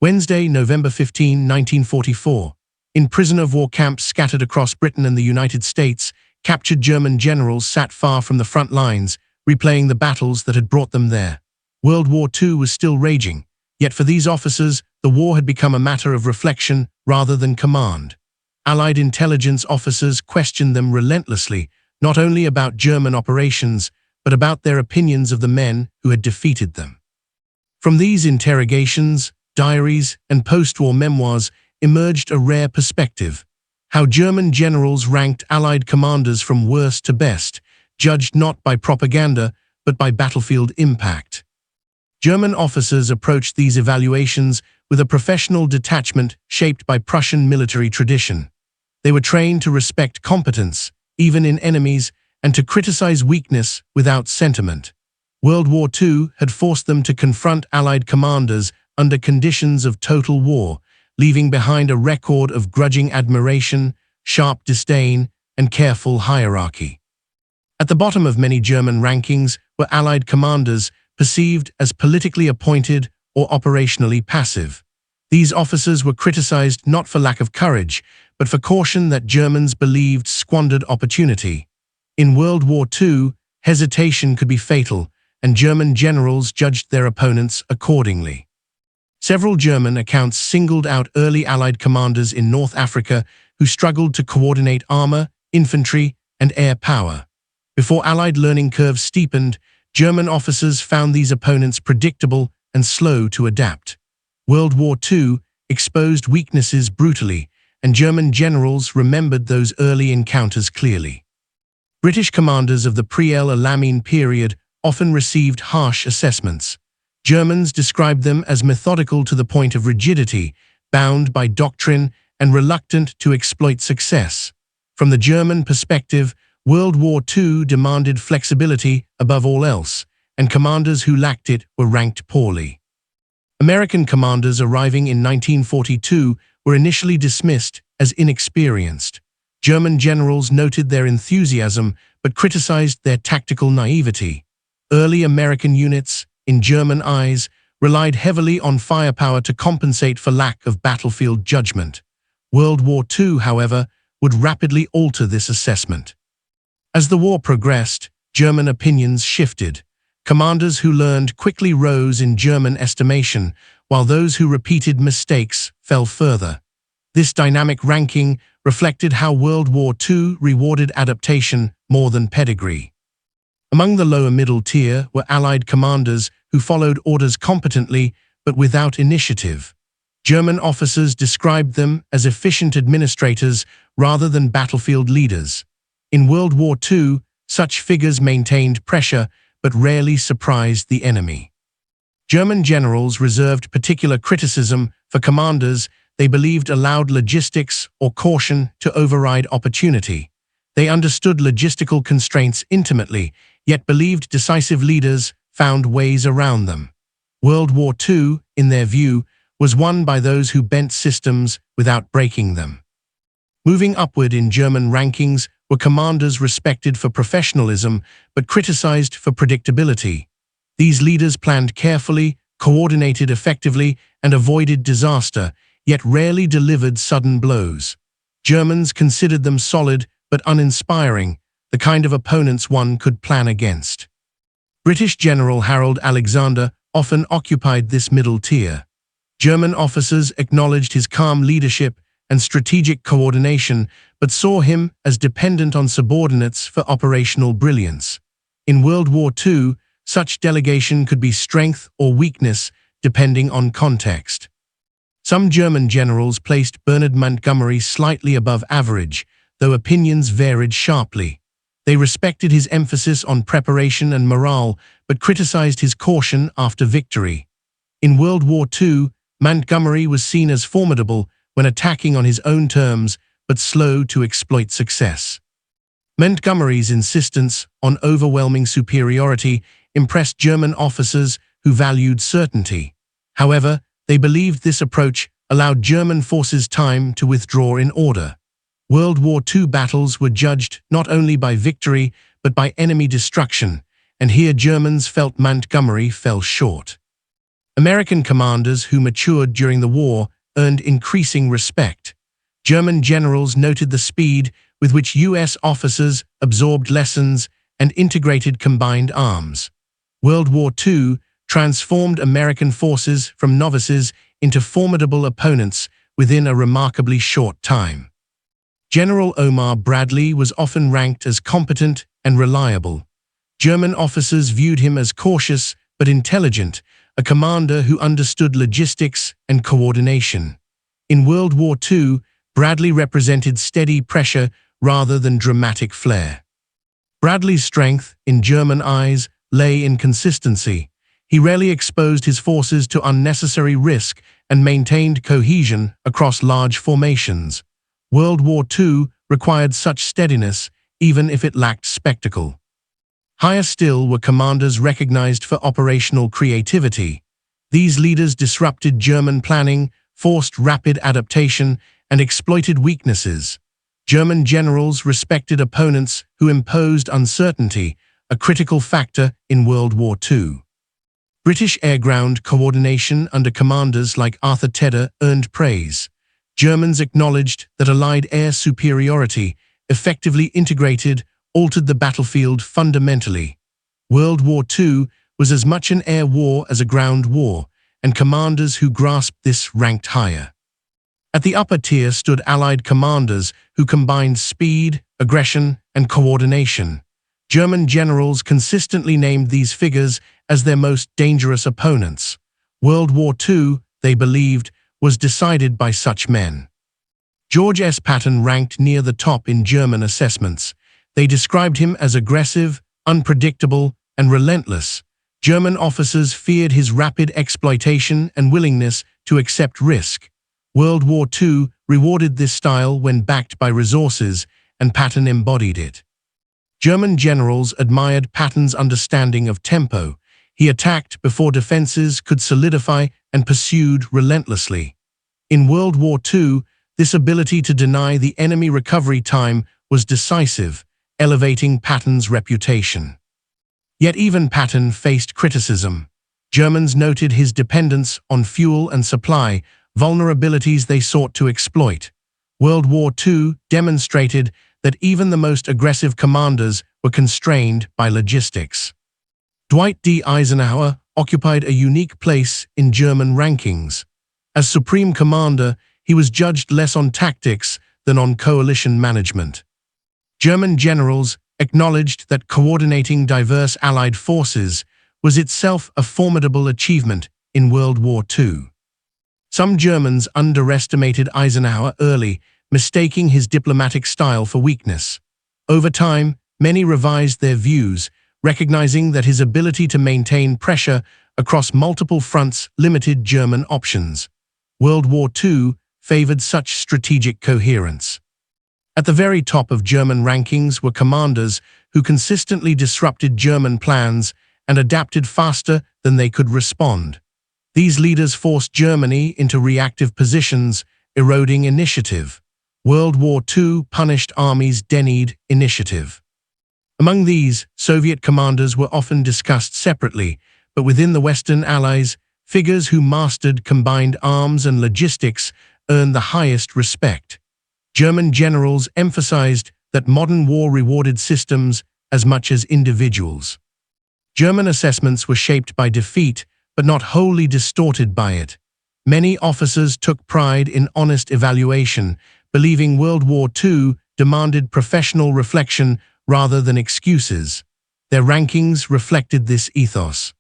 Wednesday, November 15, 1944. In prisoner of war camps scattered across Britain and the United States, captured German generals sat far from the front lines, replaying the battles that had brought them there. World War II was still raging, yet for these officers, the war had become a matter of reflection rather than command. Allied intelligence officers questioned them relentlessly, not only about German operations, but about their opinions of the men who had defeated them. From these interrogations, diaries, and post-war memoirs emerged a rare perspective: how German generals ranked Allied commanders from worst to best, judged not by propaganda, but by battlefield impact. German officers approached these evaluations with a professional detachment shaped by Prussian military tradition. They were trained to respect competence, even in enemies, and to criticize weakness without sentiment. World War II had forced them to confront Allied commanders under conditions of total war, leaving behind a record of grudging admiration, sharp disdain, and careful hierarchy. At the bottom of many German rankings were Allied commanders perceived as politically appointed or operationally passive. These officers were criticized not for lack of courage, but for caution that Germans believed squandered opportunity. In World War II, hesitation could be fatal, and German generals judged their opponents accordingly. Several German accounts singled out early Allied commanders in North Africa who struggled to coordinate armor, infantry, and air power. Before Allied learning curves steepened, German officers found these opponents predictable and slow to adapt. World War II exposed weaknesses brutally, and German generals remembered those early encounters clearly. British commanders of the pre-El Alamein period often received harsh assessments. Germans described them as methodical to the point of rigidity, bound by doctrine, and reluctant to exploit success. From the German perspective, World War II demanded flexibility above all else, and commanders who lacked it were ranked poorly. American commanders arriving in 1942 were initially dismissed as inexperienced. German generals noted their enthusiasm but criticized their tactical naivety. Early American units, in German eyes, relied heavily on firepower to compensate for lack of battlefield judgment. World War II, however, would rapidly alter this assessment. As the war progressed, German opinions shifted. Commanders who learned quickly rose in German estimation, while those who repeated mistakes fell further. This dynamic ranking reflected how World War II rewarded adaptation more than pedigree. Among the lower middle tier were Allied commanders who followed orders competently but without initiative. German officers described them as efficient administrators rather than battlefield leaders. In World War II, such figures maintained pressure but rarely surprised the enemy. German generals reserved particular criticism for commanders they believed allowed logistics or caution to override opportunity. They understood logistical constraints intimately, yet believed decisive leaders found ways around them. World War II, in their view, was won by those who bent systems without breaking them. Moving upward in German rankings were commanders respected for professionalism but criticized for predictability. These leaders planned carefully, coordinated effectively, and avoided disaster, yet rarely delivered sudden blows. Germans considered them solid but uninspiring, the kind of opponents one could plan against. British General Harold Alexander often occupied this middle tier. German officers acknowledged his calm leadership and strategic coordination, but saw him as dependent on subordinates for operational brilliance. In World War II, such delegation could be strength or weakness, depending on context. Some German generals placed Bernard Montgomery slightly above average, though opinions varied sharply. They respected his emphasis on preparation and morale, but criticized his caution after victory. In World War II, Montgomery was seen as formidable when attacking on his own terms, but slow to exploit success. Montgomery's insistence on overwhelming superiority impressed German officers who valued certainty. However, they believed this approach allowed German forces time to withdraw in order. World War II battles were judged not only by victory but by enemy destruction, and here Germans felt Montgomery fell short. American commanders who matured during the war earned increasing respect. German generals noted the speed with which U.S. officers absorbed lessons and integrated combined arms. World War II transformed American forces from novices into formidable opponents within a remarkably short time. General Omar Bradley was often ranked as competent and reliable. German officers viewed him as cautious but intelligent, a commander who understood logistics and coordination. In World War II, Bradley represented steady pressure rather than dramatic flair. Bradley's strength, in German eyes, lay in consistency. He rarely exposed his forces to unnecessary risk and maintained cohesion across large formations. World War II required such steadiness, even if it lacked spectacle. Higher still were commanders recognized for operational creativity. These leaders disrupted German planning, forced rapid adaptation, and exploited weaknesses. German generals respected opponents who imposed uncertainty, a critical factor in World War II. British air-ground coordination under commanders like Arthur Tedder earned praise. Germans acknowledged that Allied air superiority, effectively integrated, altered the battlefield fundamentally. World War II was as much an air war as a ground war, and commanders who grasped this ranked higher. At the upper tier stood Allied commanders who combined speed, aggression, and coordination. German generals consistently named these figures as their most dangerous opponents. World War II, they believed, was decided by such men. George S. Patton ranked near the top in German assessments. They described him as aggressive, unpredictable, and relentless. German officers feared his rapid exploitation and willingness to accept risk. World War II rewarded this style when backed by resources, and Patton embodied it. German generals admired Patton's understanding of tempo. He attacked before defenses could solidify and pursued relentlessly. In World War II, this ability to deny the enemy recovery time was decisive, elevating Patton's reputation. Yet even Patton faced criticism. Germans noted his dependence on fuel and supply, vulnerabilities they sought to exploit. World War II demonstrated that even the most aggressive commanders were constrained by logistics. Dwight D. Eisenhower occupied a unique place in German rankings. As Supreme Commander, he was judged less on tactics than on coalition management. German generals acknowledged that coordinating diverse Allied forces was itself a formidable achievement in World War II. Some Germans underestimated Eisenhower early, mistaking his diplomatic style for weakness. Over time, many revised their views, recognizing that his ability to maintain pressure across multiple fronts limited German options. World War II favored such strategic coherence. At the very top of German rankings were commanders who consistently disrupted German plans and adapted faster than they could respond. These leaders forced Germany into reactive positions, eroding initiative. World War II punished armies' denied initiative. Among these, Soviet commanders were often discussed separately, but within the Western Allies, figures who mastered combined arms and logistics earned the highest respect. German generals emphasized that modern war rewarded systems as much as individuals. German assessments were shaped by defeat, but not wholly distorted by it. Many officers took pride in honest evaluation, believing World War II demanded professional reflection rather than excuses. Their rankings reflected this ethos.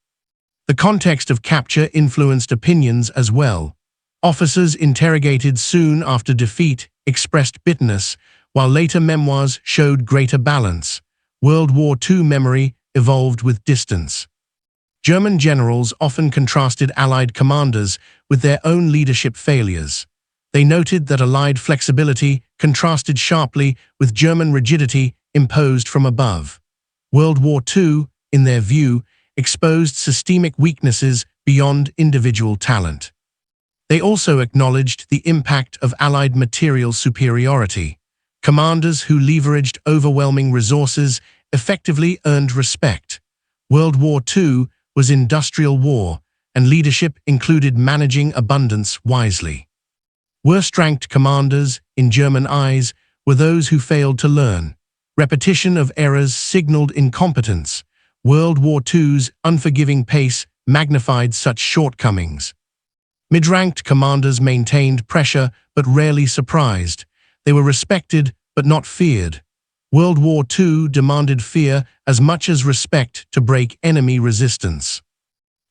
The context of capture influenced opinions as well. Officers interrogated soon after defeat expressed bitterness, while later memoirs showed greater balance. World War II memory evolved with distance. German generals often contrasted Allied commanders with their own leadership failures. They noted that Allied flexibility contrasted sharply with German rigidity imposed from above. World War II, in their view, exposed systemic weaknesses beyond individual talent. They also acknowledged the impact of Allied material superiority. Commanders who leveraged overwhelming resources effectively earned respect. World War II was industrial war, and leadership included managing abundance wisely. Worst-ranked commanders, in German eyes, were those who failed to learn. Repetition of errors signaled incompetence. World War II's unforgiving pace magnified such shortcomings. Mid-ranked commanders maintained pressure but rarely surprised. They were respected but not feared. World War II demanded fear as much as respect to break enemy resistance.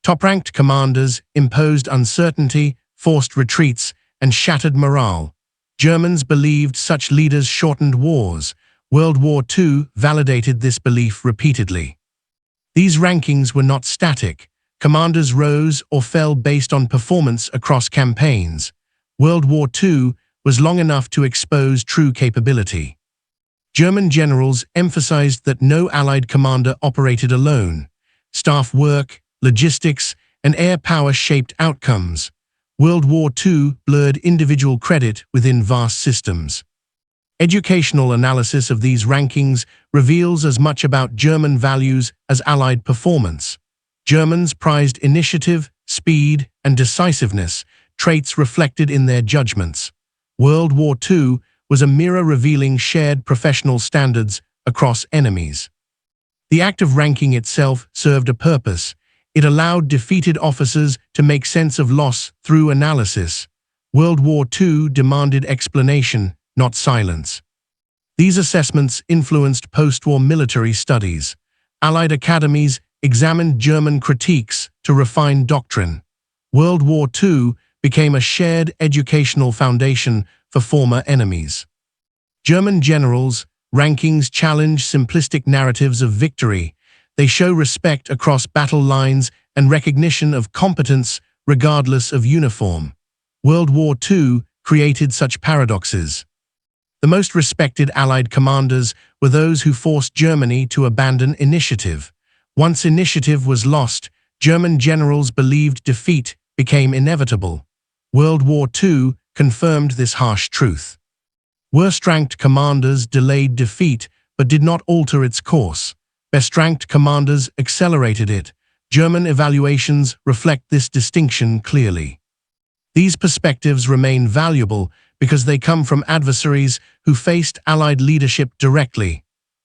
Top-ranked commanders imposed uncertainty, forced retreats, and shattered morale. Germans believed such leaders shortened wars. World War II validated this belief repeatedly. These rankings were not static. Commanders rose or fell based on performance across campaigns. World War II was long enough to expose true capability. German generals emphasized that no Allied commander operated alone. Staff work, logistics, and air power shaped outcomes. World War II blurred individual credit within vast systems. Educational analysis of these rankings reveals as much about German values as Allied performance. Germans prized initiative, speed, and decisiveness, traits reflected in their judgments. World War II was a mirror revealing shared professional standards across enemies. The act of ranking itself served a purpose. It allowed defeated officers to make sense of loss through analysis. World War II demanded explanation, not silence. These assessments influenced post-war military studies. Allied academies examined German critiques to refine doctrine. World War II became a shared educational foundation for former enemies. German generals' rankings challenge simplistic narratives of victory. They show respect across battle lines and recognition of competence regardless of uniform. World War II created such paradoxes. The most respected Allied commanders were those who forced Germany to abandon initiative. Once initiative was lost, German generals believed defeat became inevitable. World War II confirmed this harsh truth. Worst-ranked commanders delayed defeat but did not alter its course. Best-ranked commanders accelerated it. German evaluations reflect this distinction clearly. These perspectives remain valuable because they come from adversaries who faced Allied leadership directly.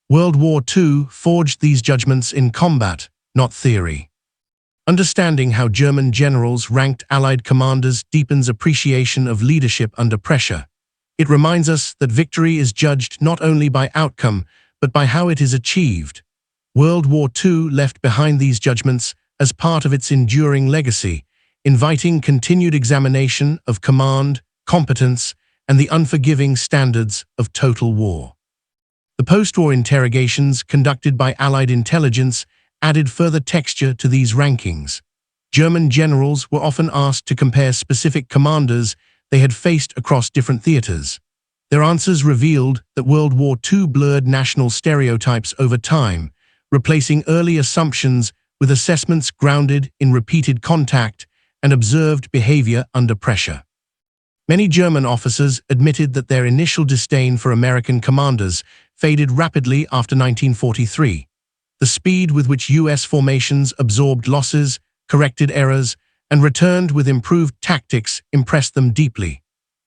World War II forged these judgments in combat, not theory. Understanding how German generals ranked Allied commanders deepens appreciation of leadership under pressure. It reminds us that victory is judged not only by outcome, but by how it is achieved. World War II left behind these judgments as part of its enduring legacy, inviting continued examination of command, competence, and the unforgiving standards of total war. The post-war interrogations conducted by Allied intelligence added further texture to these rankings. German generals were often asked to compare specific commanders they had faced across different theaters. Their answers revealed that World War II blurred national stereotypes over time, replacing early assumptions with assessments grounded in repeated contact and observed behavior under pressure. Many German officers admitted that their initial disdain for American commanders faded rapidly after 1943. The speed with which U.S. formations absorbed losses, corrected errors, and returned with improved tactics impressed them deeply.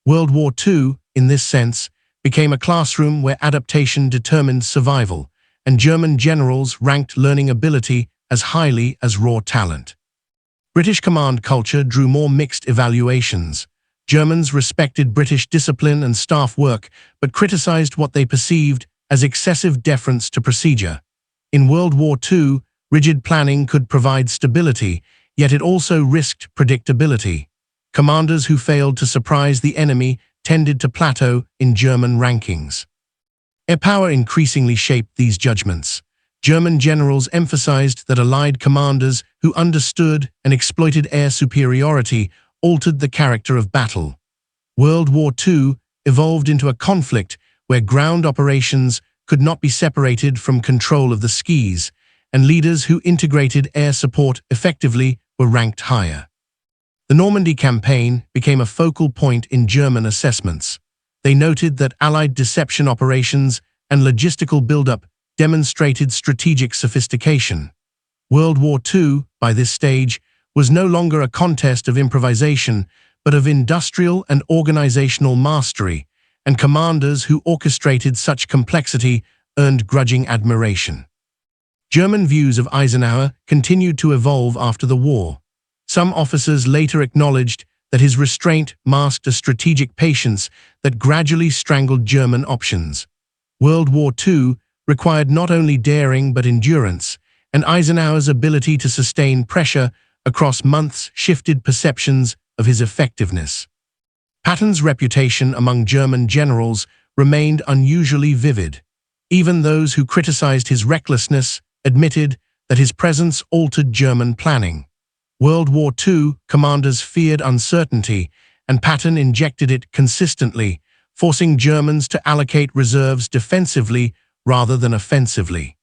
World War II, in this sense, became a classroom where adaptation determined survival, and German generals ranked learning ability as highly as raw talent. British command culture drew more mixed evaluations. Germans respected British discipline and staff work, but criticized what they perceived as excessive deference to procedure. In World War II, rigid planning could provide stability, yet it also risked predictability. Commanders who failed to surprise the enemy tended to plateau in German rankings. Air power increasingly shaped these judgments. German generals emphasized that Allied commanders who understood and exploited air superiority altered the character of battle. World War II evolved into a conflict where ground operations could not be separated from control of the skies, and leaders who integrated air support effectively were ranked higher. The Normandy campaign became a focal point in German assessments. They noted that Allied deception operations and logistical buildup demonstrated strategic sophistication. World War II, by this stage, was no longer a contest of improvisation, but of industrial and organizational mastery, and commanders who orchestrated such complexity earned grudging admiration. German views of Eisenhower continued to evolve after the war. Some officers later acknowledged that his restraint masked a strategic patience that gradually strangled German options. World War II required not only daring but endurance, and Eisenhower's ability to sustain pressure across months shifted perceptions of his effectiveness. Patton's reputation among German generals remained unusually vivid. Even those who criticized his recklessness admitted that his presence altered German planning. World War II commanders feared uncertainty, and Patton injected it consistently, forcing Germans to allocate reserves defensively rather than offensively.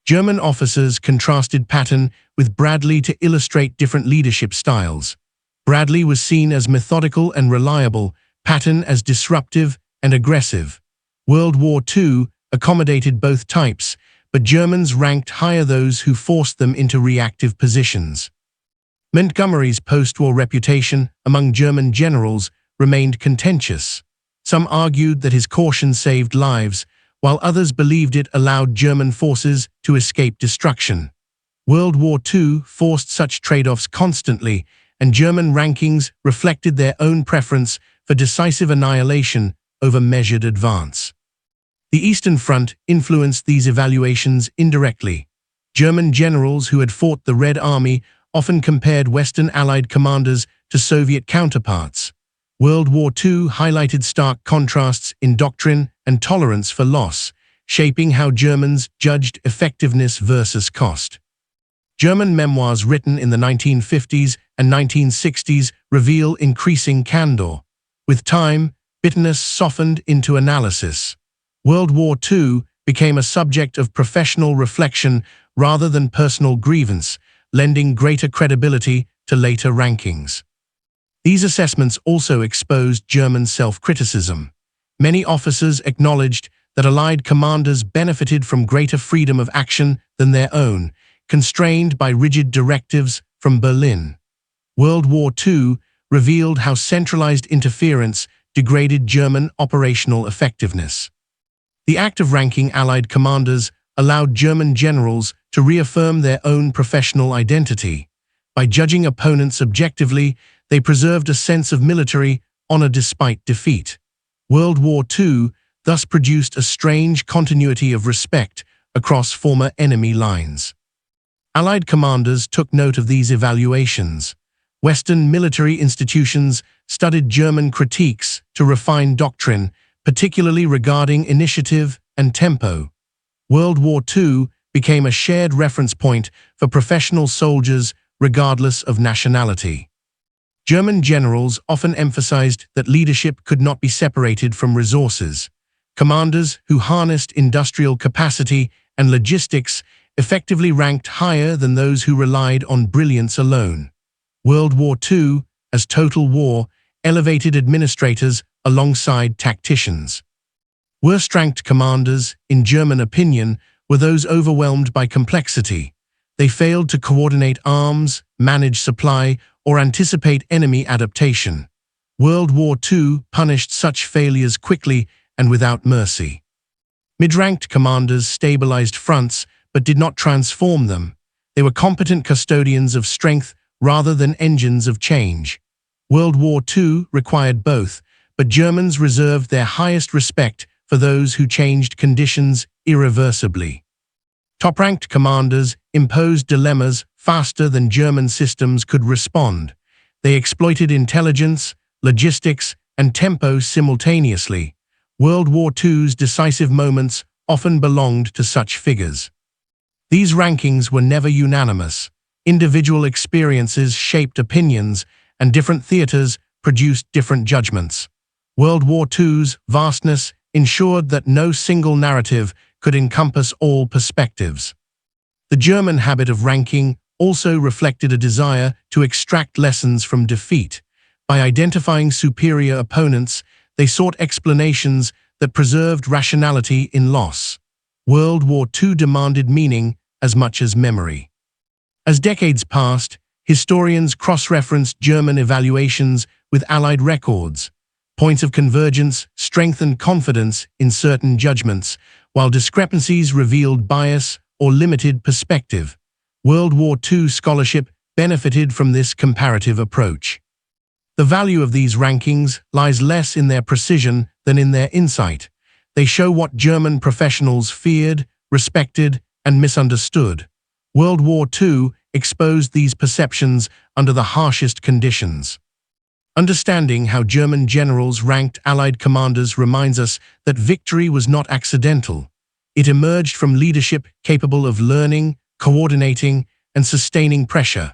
German officers contrasted Patton with Bradley to illustrate different leadership styles. Bradley was seen as methodical and reliable, Patton as disruptive and aggressive. World War II accommodated both types, but Germans ranked higher those who forced them into reactive positions. Montgomery's post-war reputation among German generals remained contentious. Some argued that his caution saved lives, while others believed it allowed German forces to escape destruction. World War II forced such trade-offs constantly, and German rankings reflected their own preference for decisive annihilation over measured advance. The Eastern Front influenced these evaluations indirectly. German generals who had fought the Red Army often compared Western Allied commanders to Soviet counterparts. World War II highlighted stark contrasts in doctrine and tolerance for loss, shaping how Germans judged effectiveness versus cost. German memoirs written in the 1950s and 1960s reveal increasing candor. With time, bitterness softened into analysis. World War II became a subject of professional reflection rather than personal grievance, lending greater credibility to later rankings. These assessments also exposed German self-criticism. Many officers acknowledged that Allied commanders benefited from greater freedom of action than their own, constrained by rigid directives from Berlin. World War II revealed how centralized interference degraded German operational effectiveness. The act of ranking Allied commanders allowed German generals to reaffirm their own professional identity. By judging opponents objectively, they preserved a sense of military honor despite defeat. World War II thus produced a strange continuity of respect across former enemy lines. Allied commanders took note of these evaluations. Western military institutions studied German critiques to refine doctrine, particularly regarding initiative and tempo. World War II became a shared reference point for professional soldiers regardless of nationality. German generals often emphasized that leadership could not be separated from resources. Commanders who harnessed industrial capacity and logistics effectively ranked higher than those who relied on brilliance alone. World War II, as total war, elevated administrators alongside tacticians. Worst-ranked commanders, in German opinion, were those overwhelmed by complexity. They failed to coordinate arms, manage supply, or anticipate enemy adaptation. World War II punished such failures quickly and without mercy. Mid-ranked commanders stabilized fronts but did not transform them. They were competent custodians of strength rather than engines of change. World War II required both, but Germans reserved their highest respect for those who changed conditions irreversibly. Top-ranked commanders imposed dilemmas faster than German systems could respond. They exploited intelligence, logistics, and tempo simultaneously. World War II's decisive moments often belonged to such figures. These rankings were never unanimous. Individual experiences shaped opinions, and different theaters produced different judgments. World War II's vastness ensured that no single narrative could encompass all perspectives. The German habit of ranking also reflected a desire to extract lessons from defeat. By identifying superior opponents, they sought explanations that preserved rationality in loss. World War II demanded meaning as much as memory. As decades passed, Historians cross-referenced German evaluations with Allied records. Points of convergence strengthened confidence in certain judgments, while discrepancies revealed bias or limited perspective. World War II scholarship benefited from this comparative approach. The value of these rankings lies less in their precision than in their insight. They show what German professionals feared, respected, and misunderstood. World War II exposed these perceptions under the harshest conditions. Understanding how German generals ranked Allied commanders reminds us that victory was not accidental. It emerged from leadership capable of learning, coordinating, and sustaining pressure.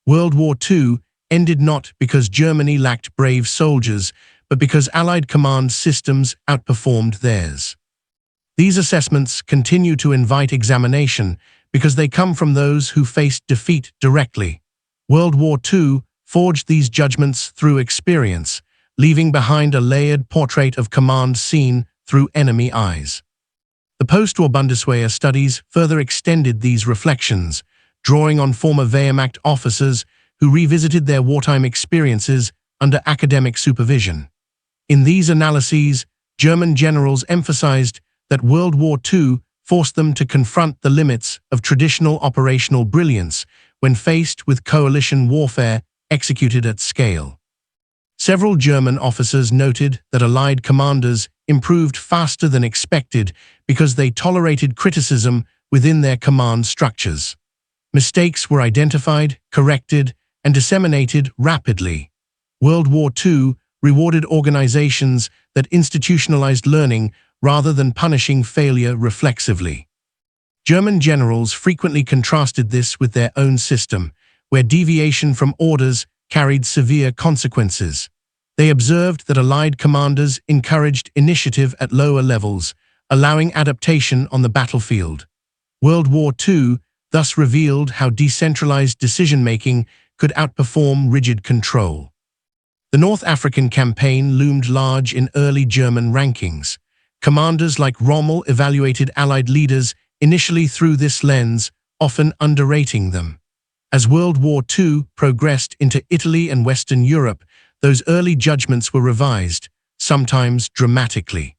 World War II ended not because Germany lacked brave soldiers, but because Allied command systems outperformed theirs. These assessments continue to invite examination because they come from those who faced defeat directly. World War II forged these judgments through experience, leaving behind a layered portrait of command seen through enemy eyes. The postwar Bundeswehr studies further extended these reflections, drawing on former Wehrmacht officers who revisited their wartime experiences under academic supervision. In these analyses, German generals emphasized that World War II forced them to confront the limits of traditional operational brilliance when faced with coalition warfare executed at scale. Several German officers noted that Allied commanders improved faster than expected because they tolerated criticism within their command structures. Mistakes were identified, corrected, and disseminated rapidly. World War II rewarded organizations that institutionalized learning rather than punishing failure reflexively. German generals frequently contrasted this with their own system, where deviation from orders carried severe consequences. They observed that Allied commanders encouraged initiative at lower levels, allowing adaptation on the battlefield. World War II thus revealed how decentralized decision-making could outperform rigid control. The North African campaign loomed large in early German rankings. Commanders like Rommel evaluated Allied leaders initially through this lens, often underrating them. As World War II progressed into Italy and Western Europe, those early judgments were revised, sometimes dramatically.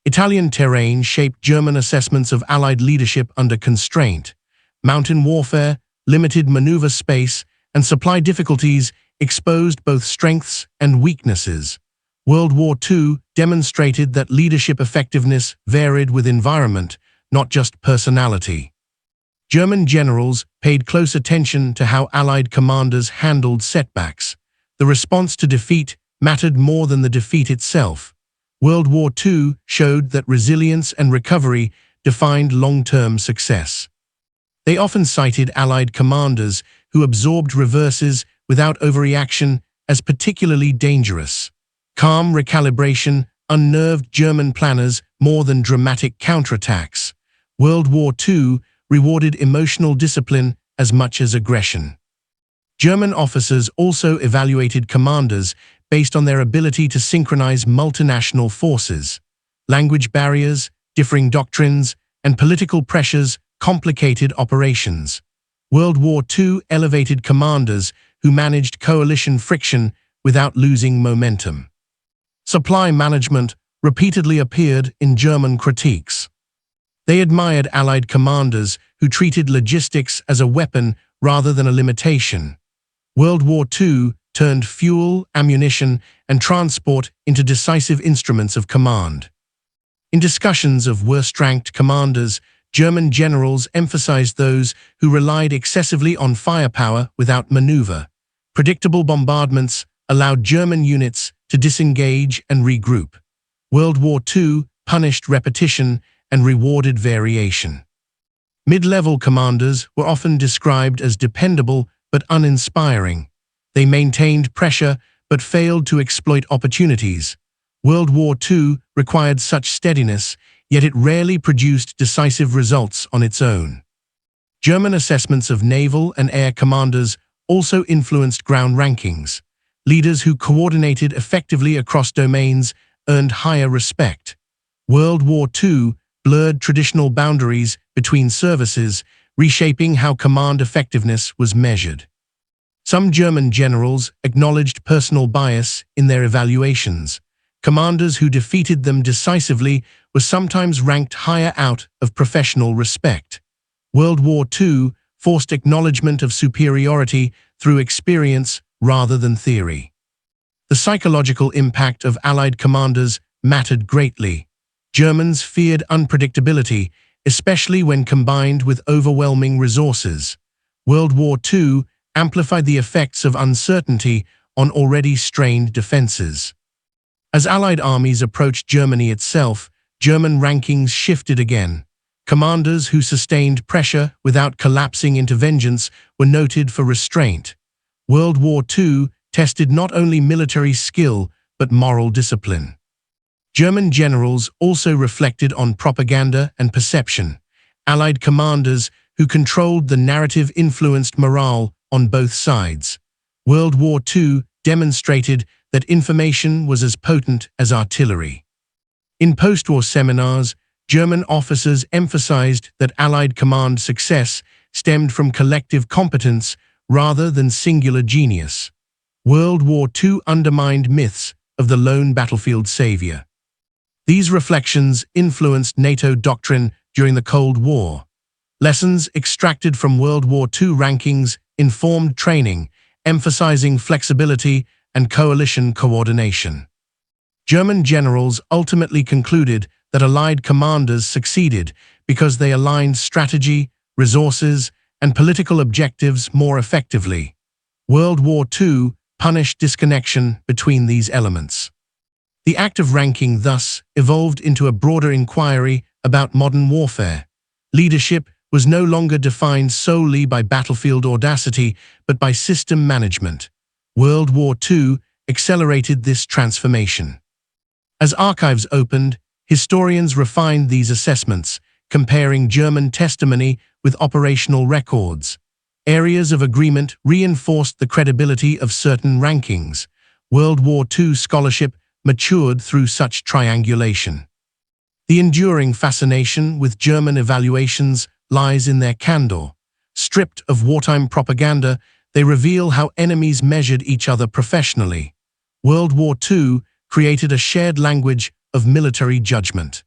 Italian terrain shaped German assessments of Allied leadership under constraint. Mountain warfare, limited maneuver space, and supply difficulties exposed both strengths and weaknesses. World War II demonstrated that leadership effectiveness varied with environment, not just personality. German generals paid close attention to how Allied commanders handled setbacks. The response to defeat mattered more than the defeat itself. World War II showed that resilience and recovery defined long-term success. They often cited Allied commanders who absorbed reverses without overreaction as particularly dangerous. Calm recalibration unnerved German planners more than dramatic counterattacks. World War II rewarded emotional discipline as much as aggression. German officers also evaluated commanders based on their ability to synchronize multinational forces. Language barriers, differing doctrines, and political pressures complicated operations. World War II elevated commanders who managed coalition friction without losing momentum. Supply management repeatedly appeared in German critiques. They admired Allied commanders who treated logistics as a weapon rather than a limitation. World War II turned fuel, ammunition, and transport into decisive instruments of command. In discussions of worst-ranked commanders, German generals emphasized those who relied excessively on firepower without maneuver. Predictable bombardments allowed German units to disengage and regroup. World War II punished repetition and rewarded variation. Mid-level commanders were often described as dependable but uninspiring. They maintained pressure but failed to exploit opportunities. World War II required such steadiness, yet it rarely produced decisive results on its own. German assessments of naval and air commanders also influenced ground rankings. Leaders who coordinated effectively across domains earned higher respect. World War II blurred traditional boundaries between services, reshaping how command effectiveness was measured. Some German generals acknowledged personal bias in their evaluations. Commanders who defeated them decisively were sometimes ranked higher out of professional respect. World War II forced acknowledgement of superiority through experience rather than theory. The psychological impact of Allied commanders mattered greatly. Germans feared unpredictability, especially when combined with overwhelming resources. World War II amplified the effects of uncertainty on already strained defenses. As Allied armies approached Germany itself, German rankings shifted again. Commanders who sustained pressure without collapsing into vengeance were noted for restraint. World War II tested not only military skill but moral discipline. German generals also reflected on propaganda and perception. Allied commanders who controlled the narrative influenced morale on both sides. World War II demonstrated that information was as potent as artillery. In post-war seminars, German officers emphasized that Allied command success stemmed from collective competence rather than singular genius. World War II undermined myths of the lone battlefield savior. These reflections influenced NATO doctrine during the Cold War. Lessons extracted from World War II rankings informed training, emphasizing flexibility and coalition coordination. German generals ultimately concluded that Allied commanders succeeded because they aligned strategy, resources, and political objectives more effectively. World War II punished disconnection between these elements. The act of ranking thus evolved into a broader inquiry about modern warfare. Leadership was no longer defined solely by battlefield audacity, but by system management. World War II accelerated this transformation. As archives opened, historians refined these assessments, comparing German testimony with operational records. Areas of agreement reinforced the credibility of certain rankings. World War II scholarship matured through such triangulation. The enduring fascination with German evaluations lies in their candor. Stripped of wartime propaganda, they reveal how enemies measured each other professionally. World War II created a shared language of military judgment.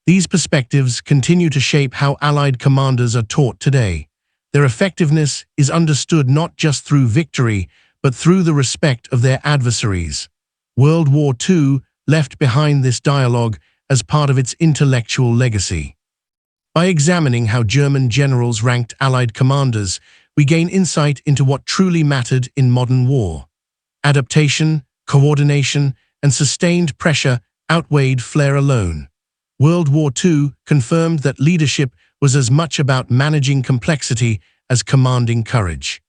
These perspectives continue to shape how Allied commanders are taught today. Their effectiveness is understood not just through victory, but through the respect of their adversaries. World War II left behind this dialogue as part of its intellectual legacy. By examining how German generals ranked Allied commanders, we gain insight into what truly mattered in modern war. Adaptation, coordination, and sustained pressure outweighed flair alone. World War II confirmed that leadership was as much about managing complexity as commanding courage.